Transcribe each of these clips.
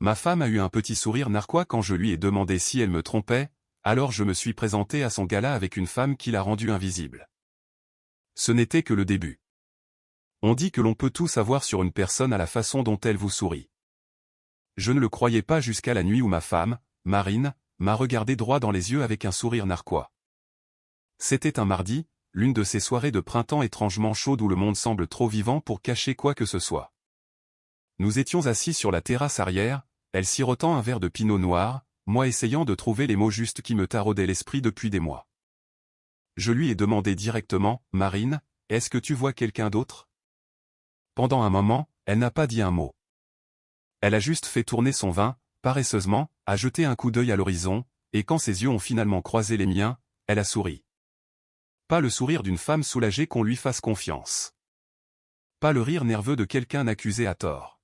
Ma femme a eu un petit sourire narquois quand je lui ai demandé si elle me trompait, alors je me suis présenté à son gala avec une femme qui l'a rendu invisible. Ce n'était que le début. On dit que l'on peut tout savoir sur une personne à la façon dont elle vous sourit. Je ne le croyais pas jusqu'à la nuit où ma femme, Marine, m'a regardé droit dans les yeux avec un sourire narquois. C'était un mardi, l'une de ces soirées de printemps étrangement chaudes où le monde semble trop vivant pour cacher quoi que ce soit. Nous étions assis sur la terrasse arrière, elle sirotant un verre de pinot noir, moi essayant de trouver les mots justes qui me taraudaient l'esprit depuis des mois. Je lui ai demandé directement, « Marine, est-ce que tu vois quelqu'un d'autre ?» Pendant un moment, elle n'a pas dit un mot. Elle a juste fait tourner son vin, paresseusement, a jeté un coup d'œil à l'horizon, et quand ses yeux ont finalement croisé les miens, elle a souri. Pas le sourire d'une femme soulagée qu'on lui fasse confiance. Pas le rire nerveux de quelqu'un accusé à tort.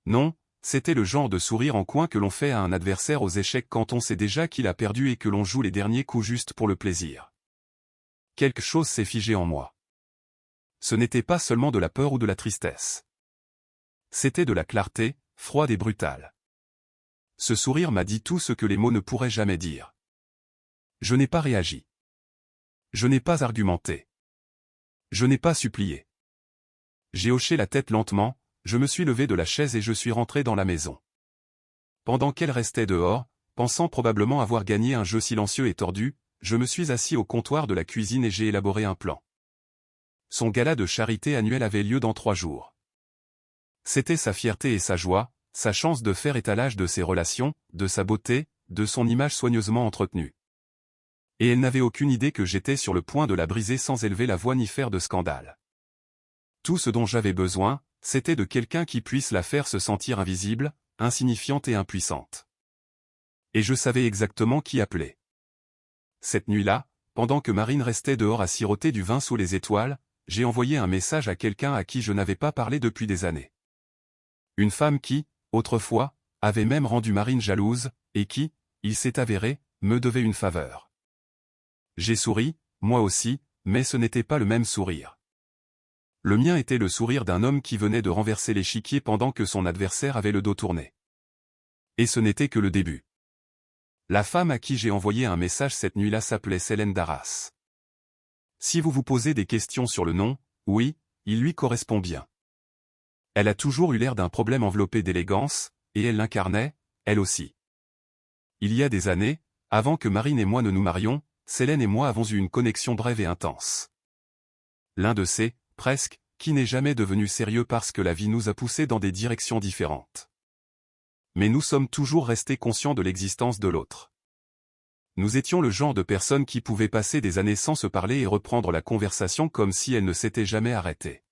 Non, c'était le genre de sourire en coin que l'on fait à un adversaire aux échecs quand on sait déjà qu'il a perdu et que l'on joue les derniers coups juste pour le plaisir. Quelque chose s'est figé en moi. Ce n'était pas seulement de la peur ou de la tristesse. C'était de la clarté, froide et brutale. Ce sourire m'a dit tout ce que les mots ne pourraient jamais dire. Je n'ai pas réagi. Je n'ai pas argumenté. Je n'ai pas supplié. J'ai hoché la tête lentement, je me suis levé de la chaise et je suis rentré dans la maison. Pendant qu'elle restait dehors, pensant probablement avoir gagné un jeu silencieux et tordu, je me suis assis au comptoir de la cuisine et j'ai élaboré un plan. Son gala de charité annuel avait lieu dans 3 jours. C'était sa fierté et sa joie, sa chance de faire étalage de ses relations, de sa beauté, de son image soigneusement entretenue. Et elle n'avait aucune idée que j'étais sur le point de la briser sans élever la voix ni faire de scandale. Tout ce dont j'avais besoin, c'était de quelqu'un qui puisse la faire se sentir invisible, insignifiante et impuissante. Et je savais exactement qui appeler. Cette nuit-là, pendant que Marine restait dehors à siroter du vin sous les étoiles, j'ai envoyé un message à quelqu'un à qui je n'avais pas parlé depuis des années. Une femme qui, autrefois, avait même rendu Marine jalouse, et qui, il s'est avéré, me devait une faveur. J'ai souri, moi aussi, mais ce n'était pas le même sourire. Le mien était le sourire d'un homme qui venait de renverser l'échiquier pendant que son adversaire avait le dos tourné. Et ce n'était que le début. La femme à qui j'ai envoyé un message cette nuit-là s'appelait Célène Darras. Si vous vous posez des questions sur le nom, oui, il lui correspond bien. Elle a toujours eu l'air d'un problème enveloppé d'élégance, et elle l'incarnait, elle aussi. Il y a des années, avant que Marine et moi ne nous marions, Célène et moi avons eu une connexion brève et intense. L'un de ces, presque, qui n'est jamais devenu sérieux parce que la vie nous a poussés dans des directions différentes. Mais nous sommes toujours restés conscients de l'existence de l'autre. Nous étions le genre de personnes qui pouvaient passer des années sans se parler et reprendre la conversation comme si elle ne s'était jamais arrêtée.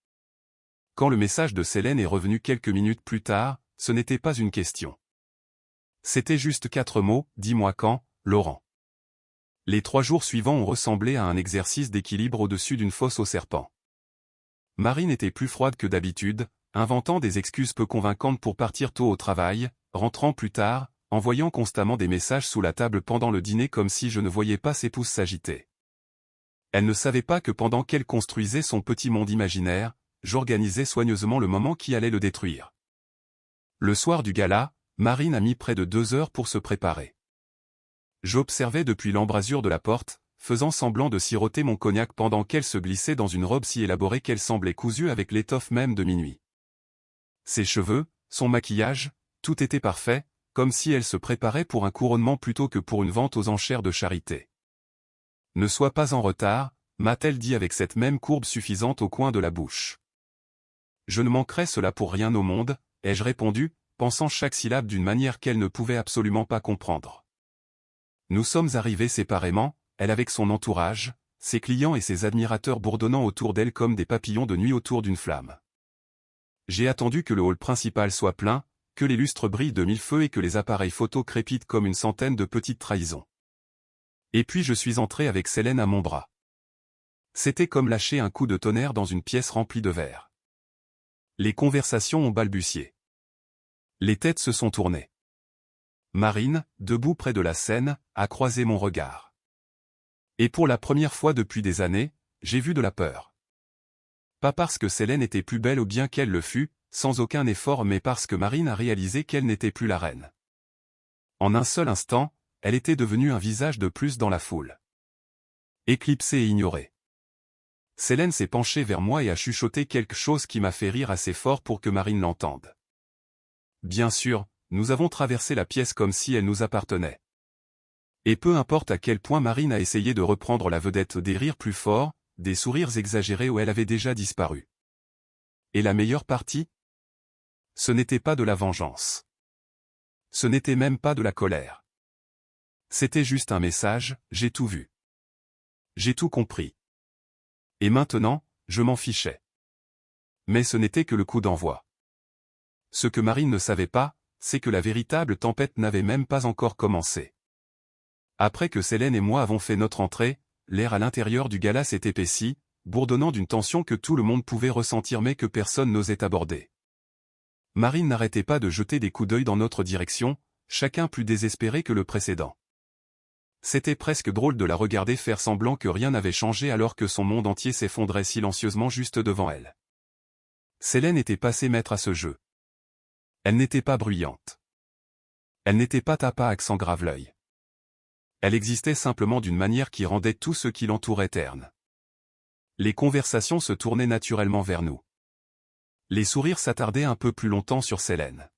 Quand le message de Célène est revenu quelques minutes plus tard, ce n'était pas une question. C'était juste 4 mots, dis-moi quand, Laurent. Les 3 jours suivants ont ressemblé à un exercice d'équilibre au-dessus d'une fosse aux serpents. Marine était plus froide que d'habitude, inventant des excuses peu convaincantes pour partir tôt au travail, rentrant plus tard, envoyant constamment des messages sous la table pendant le dîner comme si je ne voyais pas ses pouces s'agiter. Elle ne savait pas que pendant qu'elle construisait son petit monde imaginaire, j'organisais soigneusement le moment qui allait le détruire. Le soir du gala, Marine a mis près de 2 heures pour se préparer. J'observais depuis l'embrasure de la porte, faisant semblant de siroter mon cognac pendant qu'elle se glissait dans une robe si élaborée qu'elle semblait cousue avec l'étoffe même de minuit. Ses cheveux, son maquillage, tout était parfait, comme si elle se préparait pour un couronnement plutôt que pour une vente aux enchères de charité. « Ne sois pas en retard », m'a-t-elle dit avec cette même courbe suffisante au coin de la bouche. « Je ne manquerai cela pour rien au monde », ai-je répondu, pensant chaque syllabe d'une manière qu'elle ne pouvait absolument pas comprendre. Nous sommes arrivés séparément, elle avec son entourage, ses clients et ses admirateurs bourdonnant autour d'elle comme des papillons de nuit autour d'une flamme. J'ai attendu que le hall principal soit plein, que les lustres brillent de 1000 feux et que les appareils photo crépitent comme une centaine de petites trahisons. Et puis je suis entré avec Célène à mon bras. C'était comme lâcher un coup de tonnerre dans une pièce remplie de verre. Les conversations ont balbutié. Les têtes se sont tournées. Marine, debout près de la scène, a croisé mon regard. Et pour la première fois depuis des années, j'ai vu de la peur. Pas parce que Célène était plus belle ou bien qu'elle le fût, sans aucun effort mais parce que Marine a réalisé qu'elle n'était plus la reine. En un seul instant, elle était devenue un visage de plus dans la foule. Éclipsée et ignorée. Célène s'est penchée vers moi et a chuchoté quelque chose qui m'a fait rire assez fort pour que Marine l'entende. Bien sûr, nous avons traversé la pièce comme si elle nous appartenait. Et peu importe à quel point Marine a essayé de reprendre la vedette des rires plus forts, des sourires exagérés où elle avait déjà disparu. Et la meilleure partie? Ce n'était pas de la vengeance. Ce n'était même pas de la colère. C'était juste un message, j'ai tout vu. J'ai tout compris. Et maintenant, je m'en fichais. Mais ce n'était que le coup d'envoi. Ce que Marine ne savait pas, c'est que la véritable tempête n'avait même pas encore commencé. Après que Célène et moi avons fait notre entrée, l'air à l'intérieur du gala s'est épaissi, bourdonnant d'une tension que tout le monde pouvait ressentir mais que personne n'osait aborder. Marine n'arrêtait pas de jeter des coups d'œil dans notre direction, chacun plus désespéré que le précédent. C'était presque drôle de la regarder faire semblant que rien n'avait changé alors que son monde entier s'effondrait silencieusement juste devant elle. Célène était passée maître à ce jeu. Elle n'était pas bruyante. Elle n'était pas tapa accent grave l'œil. Elle existait simplement d'une manière qui rendait tout ce qui l'entourait terne. Les conversations se tournaient naturellement vers nous. Les sourires s'attardaient un peu plus longtemps sur Célène.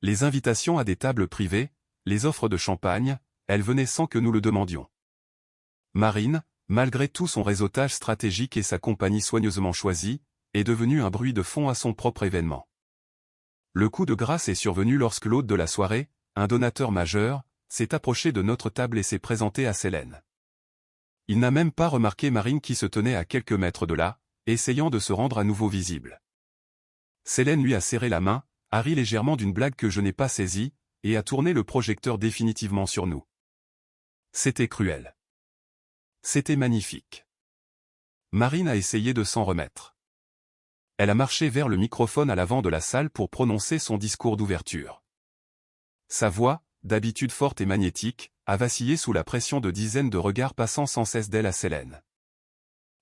Les invitations à des tables privées, les offres de champagne, elles venaient sans que nous le demandions. Marine, malgré tout son réseautage stratégique et sa compagnie soigneusement choisie, est devenue un bruit de fond à son propre événement. Le coup de grâce est survenu lorsque l'hôte de la soirée, un donateur majeur, s'est approché de notre table et s'est présenté à Célène. Il n'a même pas remarqué Marine qui se tenait à quelques mètres de là, essayant de se rendre à nouveau visible. Célène lui a serré la main, a ri légèrement d'une blague que je n'ai pas saisie, et a tourné le projecteur définitivement sur nous. C'était cruel. C'était magnifique. Marine a essayé de s'en remettre. Elle a marché vers le microphone à l'avant de la salle pour prononcer son discours d'ouverture. Sa voix, d'habitude forte et magnétique, a vacillé sous la pression de dizaines de regards passant sans cesse d'elle à Célène.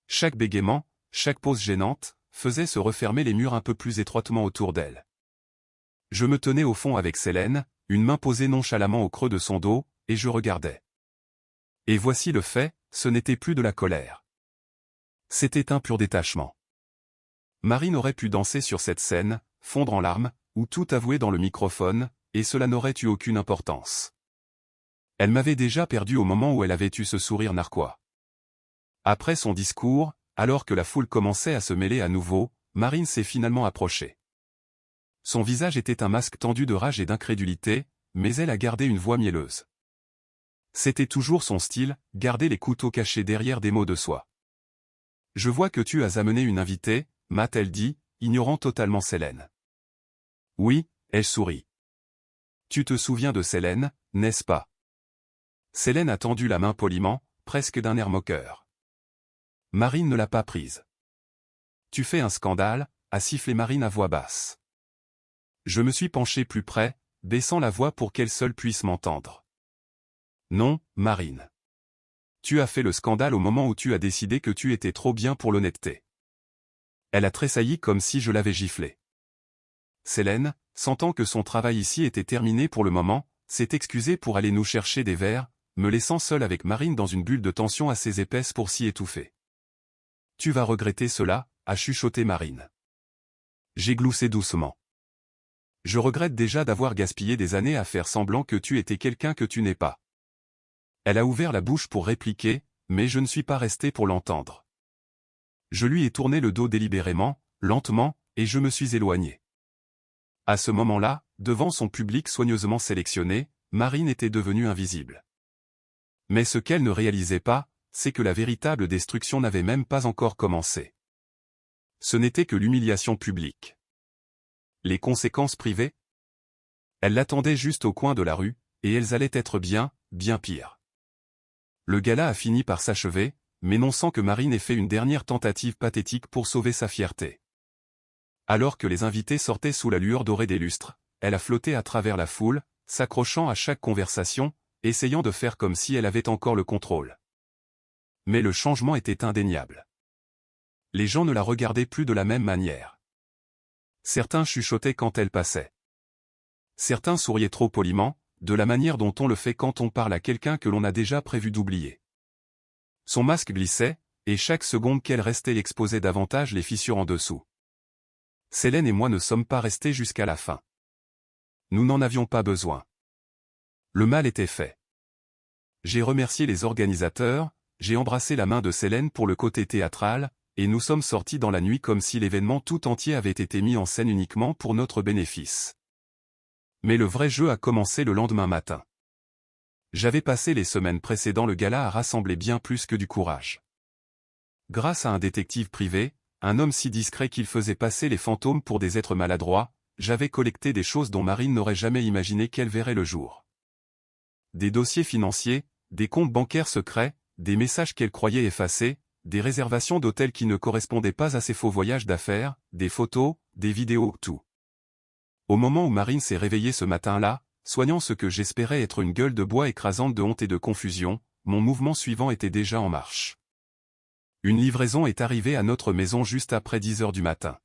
Chaque bégaiement, chaque pause gênante, faisait se refermer les murs un peu plus étroitement autour d'elle. Je me tenais au fond avec Célène, une main posée nonchalamment au creux de son dos, et je regardais. Et voici le fait, ce n'était plus de la colère. C'était un pur détachement. Marine aurait pu danser sur cette scène, fondre en larmes, ou tout avouer dans le microphone, et cela n'aurait eu aucune importance. Elle m'avait déjà perdu au moment où elle avait eu ce sourire narquois. Après son discours, alors que la foule commençait à se mêler à nouveau, Marine s'est finalement approchée. Son visage était un masque tendu de rage et d'incrédulité, mais elle a gardé une voix mielleuse. C'était toujours son style, garder les couteaux cachés derrière des mots de soie. « Je vois que tu as amené une invitée » m'a-t-elle dit, ignorant totalement Célène. « Oui » ai-je souri. « Tu te souviens de Célène, n'est-ce pas » Célène a tendu la main poliment, presque d'un air moqueur. Marine ne l'a pas prise. « Tu fais un scandale » a sifflé Marine à voix basse. Je me suis penché plus près, baissant la voix pour qu'elle seule puisse m'entendre. « Non, Marine. Tu as fait le scandale au moment où tu as décidé que tu étais trop bien pour l'honnêteté. » Elle a tressailli comme si je l'avais giflée. Célène, sentant que son travail ici était terminé pour le moment, s'est excusée pour aller nous chercher des verres, me laissant seul avec Marine dans une bulle de tension assez épaisse pour s'y étouffer. « Tu vas regretter cela » a chuchoté Marine. J'ai gloussé doucement. « Je regrette déjà d'avoir gaspillé des années à faire semblant que tu étais quelqu'un que tu n'es pas. » Elle a ouvert la bouche pour répliquer, mais je ne suis pas resté pour l'entendre. Je lui ai tourné le dos délibérément, lentement, et je me suis éloigné. À ce moment-là, devant son public soigneusement sélectionné, Marine était devenue invisible. Mais ce qu'elle ne réalisait pas, c'est que la véritable destruction n'avait même pas encore commencé. Ce n'était que l'humiliation publique. Les conséquences privées? Elle l'attendait juste au coin de la rue, et elles allaient être bien pires. Le gala a fini par s'achever, mais non sans que Marine ait fait une dernière tentative pathétique pour sauver sa fierté. Alors que les invités sortaient sous la lueur dorée des lustres, elle a flotté à travers la foule, s'accrochant à chaque conversation, essayant de faire comme si elle avait encore le contrôle. Mais le changement était indéniable. Les gens ne la regardaient plus de la même manière. Certains chuchotaient quand elle passait. Certains souriaient trop poliment, de la manière dont on le fait quand on parle à quelqu'un que l'on a déjà prévu d'oublier. Son masque glissait, et chaque seconde qu'elle restait exposait davantage les fissures en dessous. Célène et moi ne sommes pas restés jusqu'à la fin. Nous n'en avions pas besoin. Le mal était fait. J'ai remercié les organisateurs, j'ai embrassé la main de Célène pour le côté théâtral, et nous sommes sortis dans la nuit comme si l'événement tout entier avait été mis en scène uniquement pour notre bénéfice. Mais le vrai jeu a commencé le lendemain matin. J'avais passé les semaines précédant le gala à rassembler bien plus que du courage. Grâce à un détective privé, un homme si discret qu'il faisait passer les fantômes pour des êtres maladroits, j'avais collecté des choses dont Marine n'aurait jamais imaginé qu'elles verraient le jour. Des dossiers financiers, des comptes bancaires secrets, des messages qu'elle croyait effacés, des réservations d'hôtels qui ne correspondaient pas à ses faux voyages d'affaires, des photos, des vidéos, tout. Au moment où Marine s'est réveillée ce matin-là, soignant ce que j'espérais être une gueule de bois écrasante de honte et de confusion, mon mouvement suivant était déjà en marche. Une livraison est arrivée à notre maison juste après 10 heures du matin.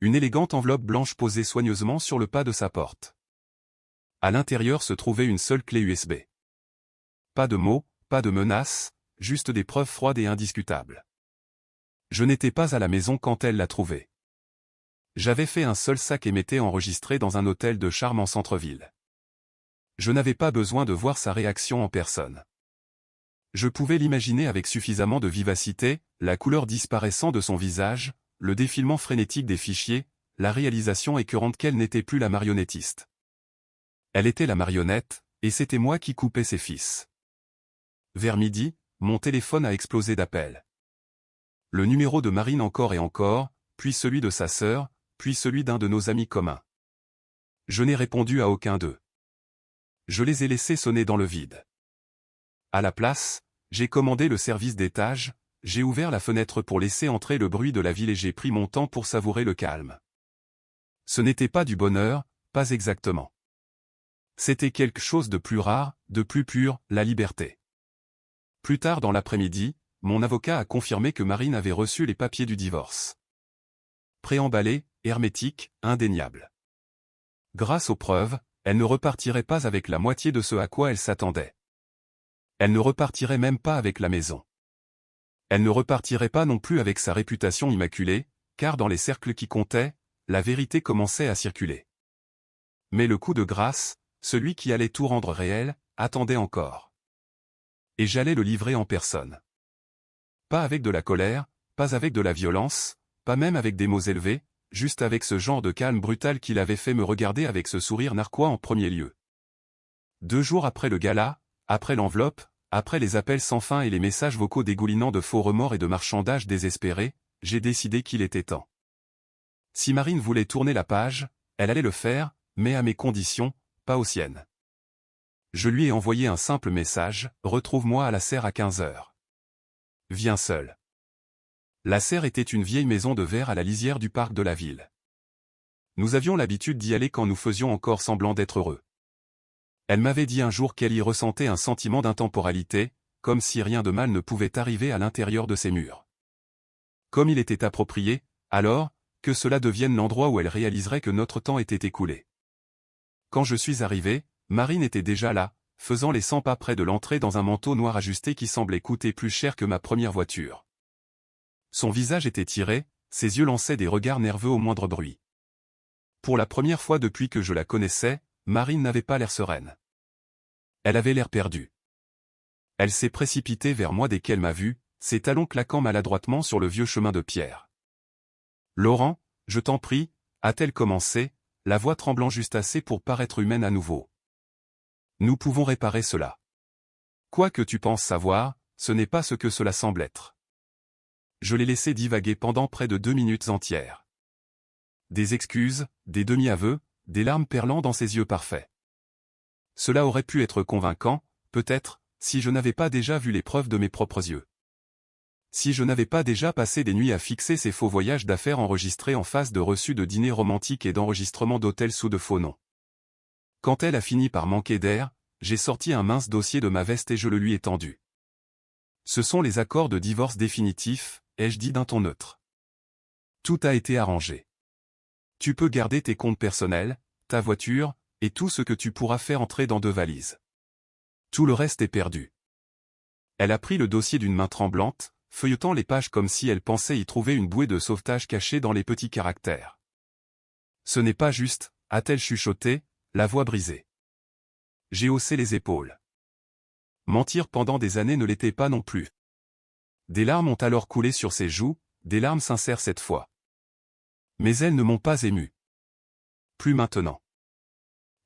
Une élégante enveloppe blanche posée soigneusement sur le pas de sa porte. À l'intérieur se trouvait une seule clé USB. Pas de mots, pas de menaces, juste des preuves froides et indiscutables. Je n'étais pas à la maison quand elle l'a trouvée. J'avais fait un seul sac et m'étais enregistré dans un hôtel de charme en centre-ville. Je n'avais pas besoin de voir sa réaction en personne. Je pouvais l'imaginer avec suffisamment de vivacité, la couleur disparaissant de son visage, le défilement frénétique des fichiers, la réalisation écœurante qu'elle n'était plus la marionnettiste. Elle était la marionnette, et c'était moi qui coupais ses fils. Vers midi, mon téléphone a explosé d'appels. Le numéro de Marine encore et encore, puis celui de sa sœur, puis celui d'un de nos amis communs. Je n'ai répondu à aucun d'eux. Je les ai laissés sonner dans le vide. À la place, j'ai commandé le service d'étage, j'ai ouvert la fenêtre pour laisser entrer le bruit de la ville et j'ai pris mon temps pour savourer le calme. Ce n'était pas du bonheur, pas exactement. C'était quelque chose de plus rare, de plus pur, la liberté. Plus tard dans l'après-midi, mon avocat a confirmé que Marine avait reçu les papiers du divorce. Préemballés, hermétiques, indéniables. Grâce aux preuves, elle ne repartirait pas avec la moitié de ce à quoi elle s'attendait. Elle ne repartirait même pas avec la maison. Elle ne repartirait pas non plus avec sa réputation immaculée, car dans les cercles qui comptaient, la vérité commençait à circuler. Mais le coup de grâce, celui qui allait tout rendre réel, attendait encore. Et j'allais le livrer en personne. Pas avec de la colère, pas avec de la violence, pas même avec des mots élevés, juste avec ce genre de calme brutal qu'il avait fait me regarder avec ce sourire narquois en premier lieu. 2 jours après le gala, après l'enveloppe, après les appels sans fin et les messages vocaux dégoulinants de faux remords et de marchandages désespérés, j'ai décidé qu'il était temps. Si Marine voulait tourner la page, elle allait le faire, mais à mes conditions, pas aux siennes. Je lui ai envoyé un simple message, retrouve-moi à la serre à 15 heures. Viens seul. La serre était une vieille maison de verre à la lisière du parc de la ville. Nous avions l'habitude d'y aller quand nous faisions encore semblant d'être heureux. Elle m'avait dit un jour qu'elle y ressentait un sentiment d'intemporalité, comme si rien de mal ne pouvait arriver à l'intérieur de ces murs. Comme il était approprié, alors, que cela devienne l'endroit où elle réaliserait que notre temps était écoulé. Quand je suis arrivé, Marine était déjà là, faisant les 100 pas près de l'entrée dans un manteau noir ajusté qui semblait coûter plus cher que ma première voiture. Son visage était tiré, ses yeux lançaient des regards nerveux au moindre bruit. Pour la première fois depuis que je la connaissais, Marine n'avait pas l'air sereine. Elle avait l'air perdue. Elle s'est précipitée vers moi dès qu'elle m'a vu, ses talons claquant maladroitement sur le vieux chemin de pierre. « Laurent, je t'en prie » a-t-elle commencé, la voix tremblant juste assez pour paraître humaine à nouveau. « Nous pouvons réparer cela. Quoi que tu penses savoir, ce n'est pas ce que cela semble être. » Je l'ai laissé divaguer pendant près de 2 minutes entières. Des excuses, des demi-aveux, des larmes perlant dans ses yeux parfaits. Cela aurait pu être convaincant, peut-être, si je n'avais pas déjà vu les preuves de mes propres yeux. Si je n'avais pas déjà passé des nuits à fixer ces faux voyages d'affaires enregistrés en face de reçus de dîners romantiques et d'enregistrements d'hôtels sous de faux noms. Quand elle a fini par manquer d'air, j'ai sorti un mince dossier de ma veste et je le lui ai tendu. Ce sont les accords de divorce définitifs, ai-je dit d'un ton neutre. Tout a été arrangé. Tu peux garder tes comptes personnels, ta voiture, et tout ce que tu pourras faire entrer dans 2 valises. Tout le reste est perdu. Elle a pris le dossier d'une main tremblante, feuilletant les pages comme si elle pensait y trouver une bouée de sauvetage cachée dans les petits caractères. Ce n'est pas juste, a-t-elle chuchoté, la voix brisée. J'ai haussé les épaules. Mentir pendant des années ne l'était pas non plus. Des larmes ont alors coulé sur ses joues, des larmes sincères cette fois. Mais elles ne m'ont pas ému. Plus maintenant.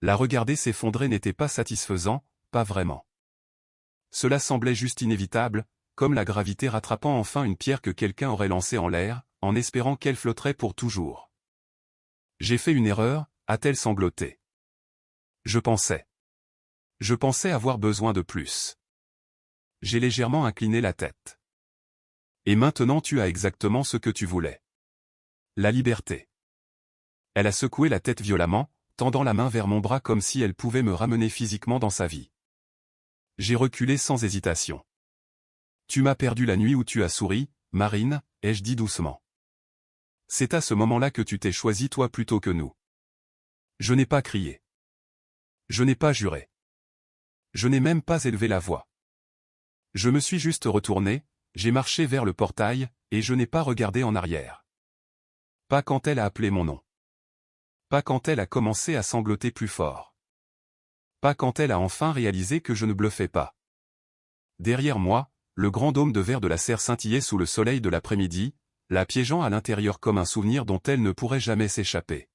La regarder s'effondrer n'était pas satisfaisant, pas vraiment. Cela semblait juste inévitable, comme la gravité rattrapant enfin une pierre que quelqu'un aurait lancée en l'air, en espérant qu'elle flotterait pour toujours. J'ai fait une erreur, a-t-elle sangloté. Je pensais avoir besoin de plus. J'ai légèrement incliné la tête. Et maintenant tu as exactement ce que tu voulais. La liberté. Elle a secoué la tête violemment, tendant la main vers mon bras comme si elle pouvait me ramener physiquement dans sa vie. J'ai reculé sans hésitation. Tu m'as perdu la nuit où tu as souri, Marine, ai-je dit doucement. C'est à ce moment-là que tu t'es choisi toi plutôt que nous. Je n'ai pas crié. Je n'ai pas juré. Je n'ai même pas élevé la voix. Je me suis juste retourné, j'ai marché vers le portail, et je n'ai pas regardé en arrière. Pas quand elle a appelé mon nom. Pas quand elle a commencé à sangloter plus fort. Pas quand elle a enfin réalisé que je ne bluffais pas. Derrière moi, le grand dôme de verre de la serre scintillait sous le soleil de l'après-midi, la piégeant à l'intérieur comme un souvenir dont elle ne pourrait jamais s'échapper.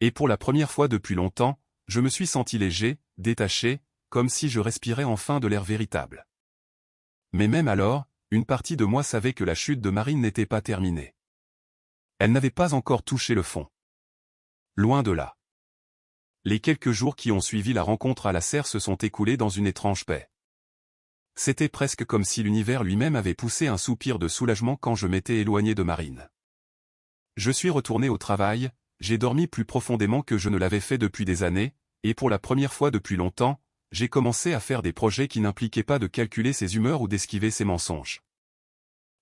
Et pour la première fois depuis longtemps, je me suis senti léger, détaché, comme si je respirais enfin de l'air véritable. Mais même alors, une partie de moi savait que la chute de Marine n'était pas terminée. Elle n'avait pas encore touché le fond. Loin de là. Les quelques jours qui ont suivi la rencontre à la serre se sont écoulés dans une étrange paix. C'était presque comme si l'univers lui-même avait poussé un soupir de soulagement quand je m'étais éloigné de Marine. Je suis retourné au travail, j'ai dormi plus profondément que je ne l'avais fait depuis des années, et pour la première fois depuis longtemps, j'ai commencé à faire des projets qui n'impliquaient pas de calculer ses humeurs ou d'esquiver ses mensonges.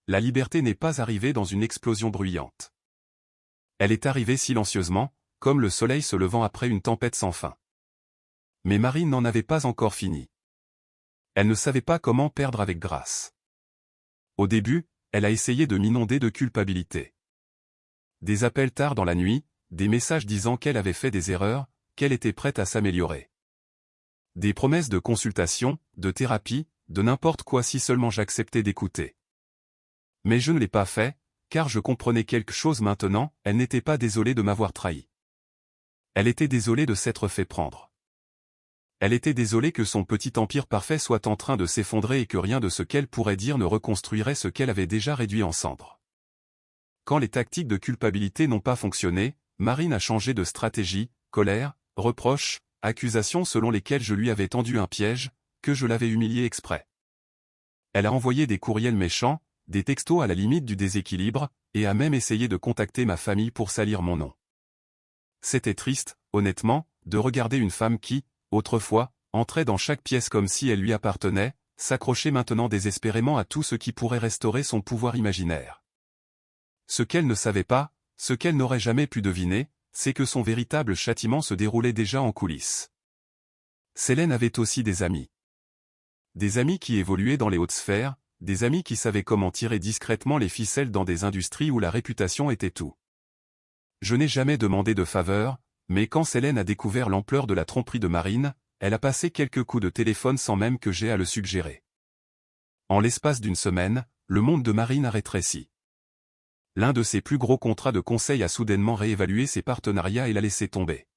La liberté n'est pas arrivée dans une explosion bruyante. Elle est arrivée silencieusement, comme le soleil se levant après une tempête sans fin. Mais Marine n'en avait pas encore fini. Elle ne savait pas comment perdre avec grâce. Au début, elle a essayé de m'inonder de culpabilité. Des appels tard dans la nuit, des messages disant qu'elle avait fait des erreurs, qu'elle était prête à s'améliorer. Des promesses de consultation, de thérapie, de n'importe quoi si seulement j'acceptais d'écouter. Mais je ne l'ai pas fait, car je comprenais quelque chose maintenant, elle n'était pas désolée de m'avoir trahi. Elle était désolée de s'être fait prendre. Elle était désolée que son petit empire parfait soit en train de s'effondrer et que rien de ce qu'elle pourrait dire ne reconstruirait ce qu'elle avait déjà réduit en cendres. Quand les tactiques de culpabilité n'ont pas fonctionné, Marine a changé de stratégie, colère, reproches, accusations selon lesquelles je lui avais tendu un piège, que je l'avais humiliée exprès. Elle a envoyé des courriels méchants, des textos à la limite du déséquilibre, et a même essayé de contacter ma famille pour salir mon nom. C'était triste, honnêtement, de regarder une femme qui, autrefois, entrait dans chaque pièce comme si elle lui appartenait, s'accrochait maintenant désespérément à tout ce qui pourrait restaurer son pouvoir imaginaire. Ce qu'elle ne savait pas, ce qu'elle n'aurait jamais pu deviner, c'est que son véritable châtiment se déroulait déjà en coulisses. Célène avait aussi des amis. Des amis qui évoluaient dans les hautes sphères, des amis qui savaient comment tirer discrètement les ficelles dans des industries où la réputation était tout. Je n'ai jamais demandé de faveur, mais quand Célène a découvert l'ampleur de la tromperie de Marine, elle a passé quelques coups de téléphone sans même que j'aie à le suggérer. En l'espace d'une semaine, le monde de Marine a rétréci. L'un de ses plus gros contrats de conseil a soudainement réévalué ses partenariats et l'a laissé tomber.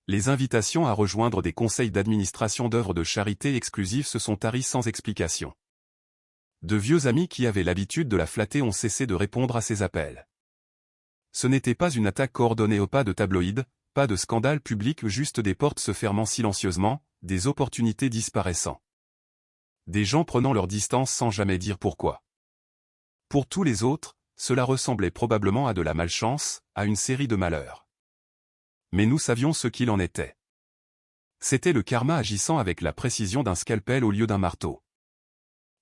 Les invitations à rejoindre des conseils d'administration d'œuvres de charité exclusives se sont taries sans explication. De vieux amis qui avaient l'habitude de la flatter ont cessé de répondre à ses appels. Ce n'était pas une attaque coordonnée au pas de tabloïd, pas de scandale public, juste des portes se fermant silencieusement, des opportunités disparaissant. Des gens prenant leur distance sans jamais dire pourquoi. Pour tous les autres, cela ressemblait probablement à de la malchance, à une série de malheurs. Mais nous savions ce qu'il en était. C'était le karma agissant avec la précision d'un scalpel au lieu d'un marteau.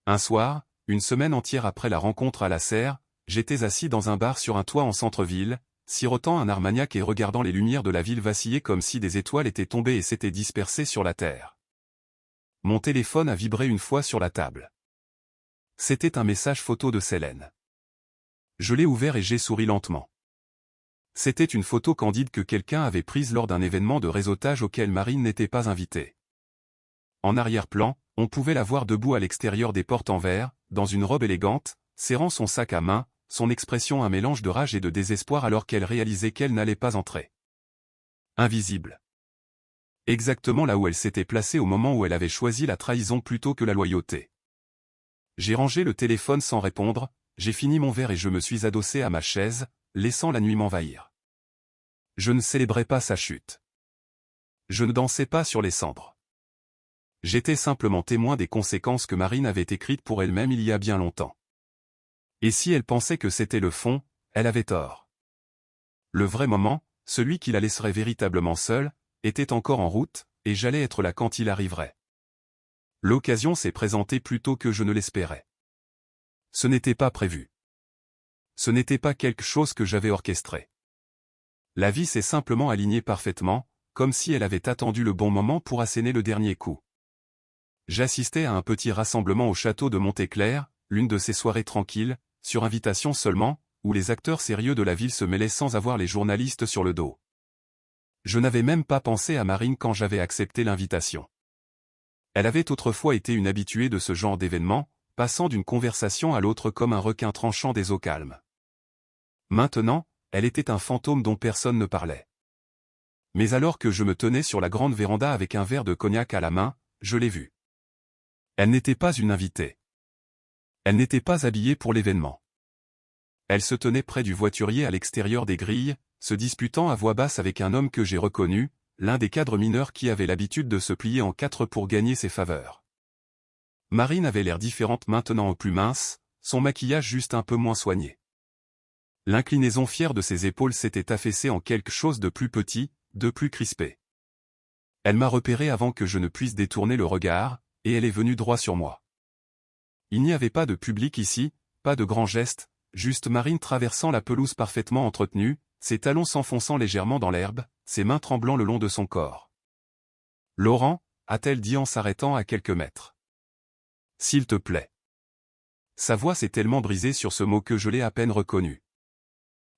Un soir, une semaine entière après la rencontre à la serre, j'étais assis dans un bar sur un toit en centre-ville, sirotant un armagnac et regardant les lumières de la ville vaciller comme si des étoiles étaient tombées et s'étaient dispersées sur la terre. Mon téléphone a vibré une fois sur la table. C'était un message photo de Célène. Je l'ai ouvert et j'ai souri lentement. C'était une photo candide que quelqu'un avait prise lors d'un événement de réseautage auquel Marine n'était pas invitée. En arrière-plan, on pouvait la voir debout à l'extérieur des portes en verre, dans une robe élégante, serrant son sac à main, son expression un mélange de rage et de désespoir alors qu'elle réalisait qu'elle n'allait pas entrer. Invisible. Exactement là où elle s'était placée au moment où elle avait choisi la trahison plutôt que la loyauté. J'ai rangé le téléphone sans répondre, j'ai fini mon verre et je me suis adossé à ma chaise, laissant la nuit m'envahir. Je ne célébrais pas sa chute. Je ne dansais pas sur les cendres. J'étais simplement témoin des conséquences que Marine avait écrites pour elle-même il y a bien longtemps. Et si elle pensait que c'était le fond, elle avait tort. Le vrai moment, celui qui la laisserait véritablement seule, était encore en route, et j'allais être là quand il arriverait. L'occasion s'est présentée plus tôt que je ne l'espérais. Ce n'était pas prévu. Ce n'était pas quelque chose que j'avais orchestré. La vie s'est simplement alignée parfaitement, comme si elle avait attendu le bon moment pour asséner le dernier coup. J'assistais à un petit rassemblement au château de Montéclair, l'une de ces soirées tranquilles, sur invitation seulement, où les acteurs sérieux de la ville se mêlaient sans avoir les journalistes sur le dos. Je n'avais même pas pensé à Marine quand j'avais accepté l'invitation. Elle avait autrefois été une habituée de ce genre d'événement, passant d'une conversation à l'autre comme un requin tranchant des eaux calmes. Maintenant, elle était un fantôme dont personne ne parlait. Mais alors que je me tenais sur la grande véranda avec un verre de cognac à la main, je l'ai vue. Elle n'était pas une invitée. Elle n'était pas habillée pour l'événement. Elle se tenait près du voiturier à l'extérieur des grilles, se disputant à voix basse avec un homme que j'ai reconnu, l'un des cadres mineurs qui avait l'habitude de se plier en quatre pour gagner ses faveurs. Marine avait l'air différente maintenant au plus mince, son maquillage juste un peu moins soigné. L'inclinaison fière de ses épaules s'était affaissée en quelque chose de plus petit, de plus crispé. Elle m'a repéré avant que je ne puisse détourner le regard, et elle est venue droit sur moi. Il n'y avait pas de public ici, pas de grands gestes, juste Marine traversant la pelouse parfaitement entretenue, ses talons s'enfonçant légèrement dans l'herbe, ses mains tremblant le long de son corps. « Laurent » a-t-elle dit en s'arrêtant à quelques mètres. « S'il te plaît. » Sa voix s'est tellement brisée sur ce mot que je l'ai à peine reconnu.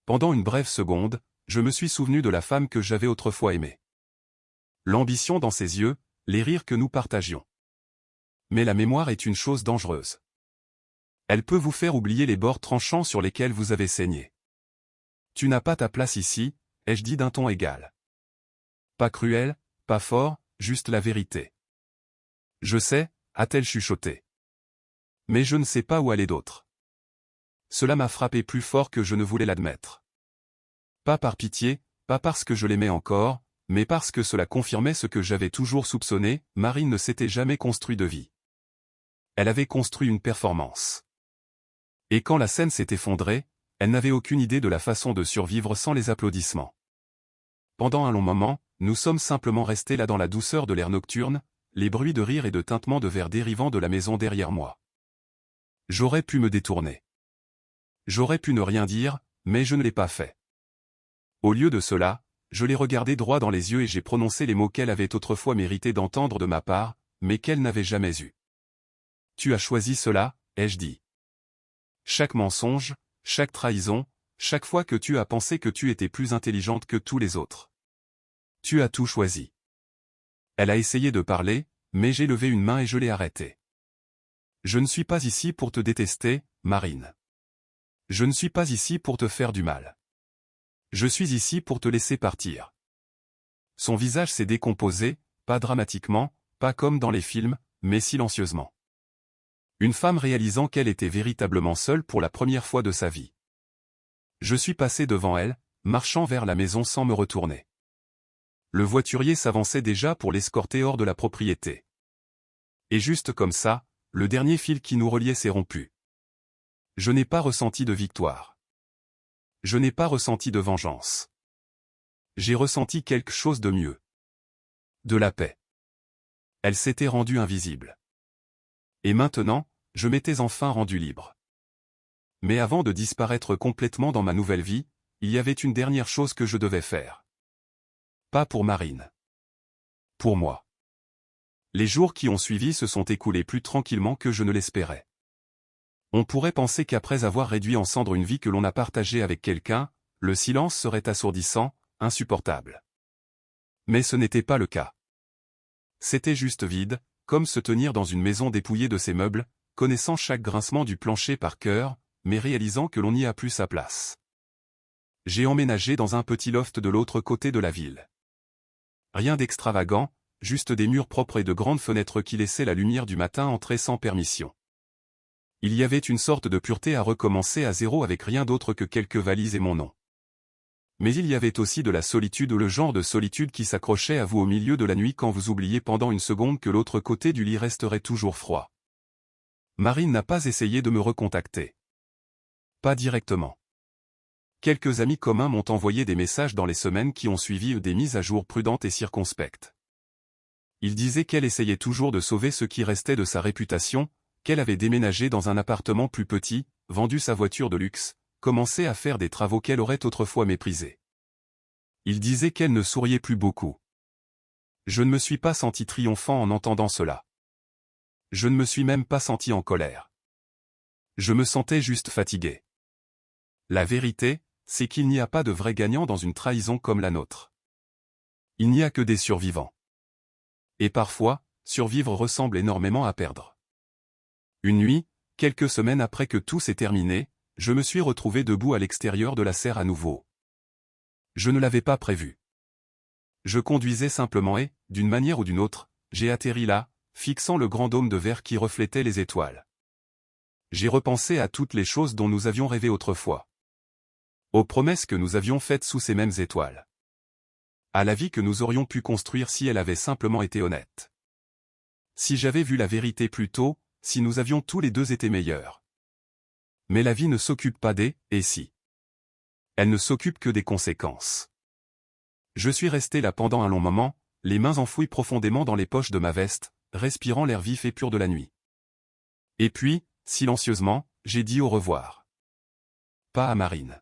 Pendant une brève seconde, je me suis souvenu de la femme que j'avais autrefois aimée. L'ambition dans ses yeux, les rires que nous partagions. Mais la mémoire est une chose dangereuse. Elle peut vous faire oublier les bords tranchants sur lesquels vous avez saigné. Tu n'as pas ta place ici, ai-je dit d'un ton égal. Pas cruel, pas fort, juste la vérité. Je sais, a-t-elle chuchoté. Mais je ne sais pas où aller d'autre. Cela m'a frappé plus fort que je ne voulais l'admettre. Pas par pitié, pas parce que je l'aimais encore, mais parce que cela confirmait ce que j'avais toujours soupçonné, Marine ne s'était jamais construit de vie. Elle avait construit une performance. Et quand la scène s'est effondrée, elle n'avait aucune idée de la façon de survivre sans les applaudissements. Pendant un long moment, nous sommes simplement restés là dans la douceur de l'air nocturne, les bruits de rire et de tintements de verre dérivant de la maison derrière moi. J'aurais pu me détourner. J'aurais pu ne rien dire, mais je ne l'ai pas fait. Au lieu de cela, je l'ai regardée droit dans les yeux et j'ai prononcé les mots qu'elle avait autrefois mérité d'entendre de ma part, mais qu'elle n'avait jamais eus. Tu as choisi cela, ai-je dit. Chaque mensonge, chaque trahison, chaque fois que tu as pensé que tu étais plus intelligente que tous les autres. Tu as tout choisi. Elle a essayé de parler, mais j'ai levé une main et je l'ai arrêtée. Je ne suis pas ici pour te détester, Marine. Je ne suis pas ici pour te faire du mal. Je suis ici pour te laisser partir. Son visage s'est décomposé, pas dramatiquement, pas comme dans les films, mais silencieusement. Une femme réalisant qu'elle était véritablement seule pour la première fois de sa vie. Je suis passé devant elle, marchant vers la maison sans me retourner. Le voiturier s'avançait déjà pour l'escorter hors de la propriété. Et juste comme ça, le dernier fil qui nous reliait s'est rompu. Je n'ai pas ressenti de victoire. Je n'ai pas ressenti de vengeance. J'ai ressenti quelque chose de mieux. De la paix. Elle s'était rendue invisible. Et maintenant, je m'étais enfin rendu libre. Mais avant de disparaître complètement dans ma nouvelle vie, il y avait une dernière chose que je devais faire. Pas pour Marine. Pour moi. Les jours qui ont suivi se sont écoulés plus tranquillement que je ne l'espérais. On pourrait penser qu'après avoir réduit en cendres une vie que l'on a partagée avec quelqu'un, le silence serait assourdissant, insupportable. Mais ce n'était pas le cas. C'était juste vide, comme se tenir dans une maison dépouillée de ses meubles, connaissant chaque grincement du plancher par cœur, mais réalisant que l'on n'y a plus sa place. J'ai emménagé dans un petit loft de l'autre côté de la ville. Rien d'extravagant, juste des murs propres et de grandes fenêtres qui laissaient la lumière du matin entrer sans permission. Il y avait une sorte de pureté à recommencer à zéro avec rien d'autre que quelques valises et mon nom. Mais il y avait aussi de la solitude, le genre de solitude qui s'accrochait à vous au milieu de la nuit quand vous oubliez pendant une seconde que l'autre côté du lit resterait toujours froid. Marine n'a pas essayé de me recontacter. Pas directement. Quelques amis communs m'ont envoyé des messages dans les semaines qui ont suivi, des mises à jour prudentes et circonspectes. Ils disaient qu'elle essayait toujours de sauver ce qui restait de sa réputation, qu'elle avait déménagé dans un appartement plus petit, vendu sa voiture de luxe, commencé à faire des travaux qu'elle aurait autrefois méprisés. Ils disaient qu'elle ne souriait plus beaucoup. Je ne me suis pas senti triomphant en entendant cela. Je ne me suis même pas senti en colère. Je me sentais juste fatigué. La vérité, c'est qu'il n'y a pas de vrai gagnant dans une trahison comme la nôtre. Il n'y a que des survivants. Et parfois, survivre ressemble énormément à perdre. Une nuit, quelques semaines après que tout s'est terminé, je me suis retrouvé debout à l'extérieur de la serre à nouveau. Je ne l'avais pas prévu. Je conduisais simplement et, d'une manière ou d'une autre, j'ai atterri là, fixant le grand dôme de verre qui reflétait les étoiles. J'ai repensé à toutes les choses dont nous avions rêvé autrefois. Aux promesses que nous avions faites sous ces mêmes étoiles. À la vie que nous aurions pu construire si elle avait simplement été honnête. Si j'avais vu la vérité plus tôt, si nous avions tous les deux été meilleurs. Mais la vie ne s'occupe pas des « et si ». Elle ne s'occupe que des conséquences. Je suis resté là pendant un long moment, les mains enfouies profondément dans les poches de ma veste, respirant l'air vif et pur de la nuit. Et puis, silencieusement, j'ai dit au revoir. Pas à Marine.